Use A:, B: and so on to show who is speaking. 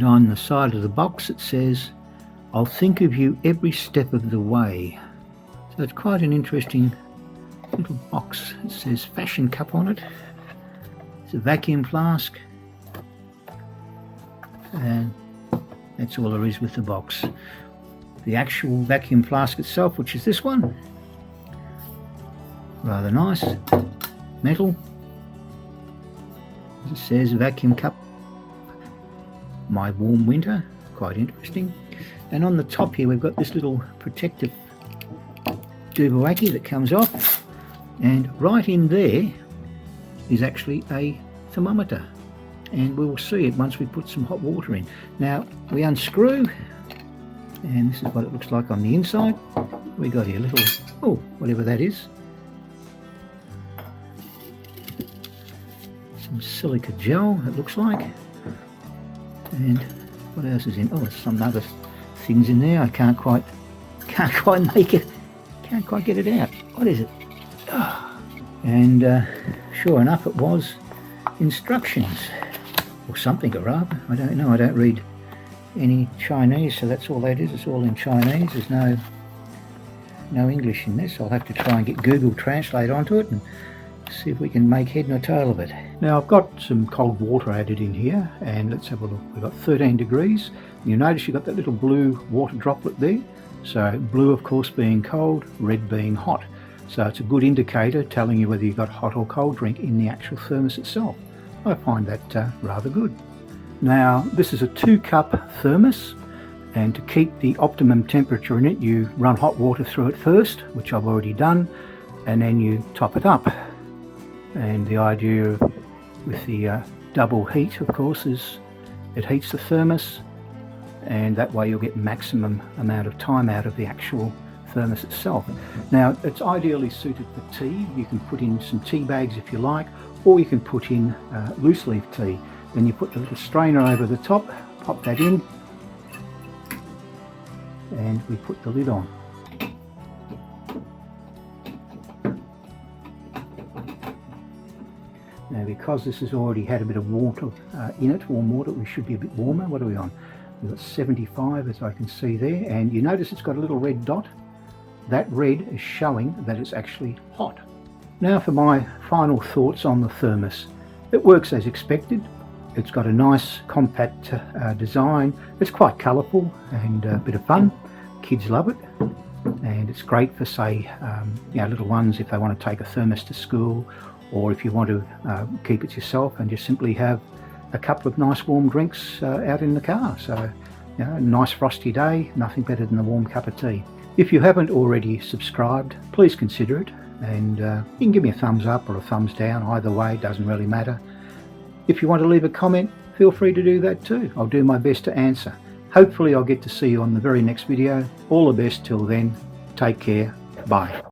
A: And on the side of the box it says, "I'll think of you every step of the way." So it's quite an interesting little box. It says fashion cup on it. It's a vacuum flask, and that's all there is with the box. The actual vacuum flask itself, which is this one, rather nice, metal. As it says, vacuum cup, my warm winter, quite interesting. And on the top here we've got this little protective doobaraki that comes off, and right in there is actually a thermometer, and we will see it once we put some hot water in. Now we unscrew, and this is what it looks like on the inside. We got here a little, oh, whatever that is, some silica gel it looks like. And what else is in? Oh, there's some other things in there. I can't quite make it, can't quite get it out. What is it? Oh. And sure enough, it was instructions, or something or rather. I don't know. I don't read any Chinese, so that's all that is. It's all in Chinese. There's no English in this. I'll have to try and get Google Translate onto it and see if we can make head nor tail of it. Now I've got some cold water added in here, and let's have a look. We've got 13 degrees. You notice you've got that little blue water droplet there. So blue of course being cold, red being hot. So it's a good indicator telling you whether you've got hot or cold drink in the actual thermos itself. I find that rather good. Now this is a 2-cup thermos, and to keep the optimum temperature in it you run hot water through it first, which I've already done, and then you top it up. And the idea with the double heat of course is it heats the thermos, and that way you'll get maximum amount of time out of the actual thermos itself. Now it's ideally suited for tea. You can put in some tea bags if you like, or you can put in loose leaf tea. Then you put the little strainer over the top, pop that in, and we put the lid on. Now because this has already had a bit of water in it, warm water, we should be a bit warmer. What are we on? We've got 75 as I can see there, and you notice it's got a little red dot. That red is showing that it's actually hot. Now for my final thoughts on the thermos. It works as expected. It's got a nice compact design. It's quite colourful and a bit of fun. Kids love it, and it's great for say little ones if they want to take a thermos to school, or if you want to keep it yourself and just simply have a couple of nice warm drinks out in the car. So a nice frosty day, nothing better than a warm cup of tea. If you haven't already subscribed, please consider it, and you can give me a thumbs up or a thumbs down. Either way, it doesn't really matter. If you want to leave a comment, feel free to do that too. I'll do my best to answer. Hopefully I'll get to see you on the very next video. All the best till then. Take care. Bye.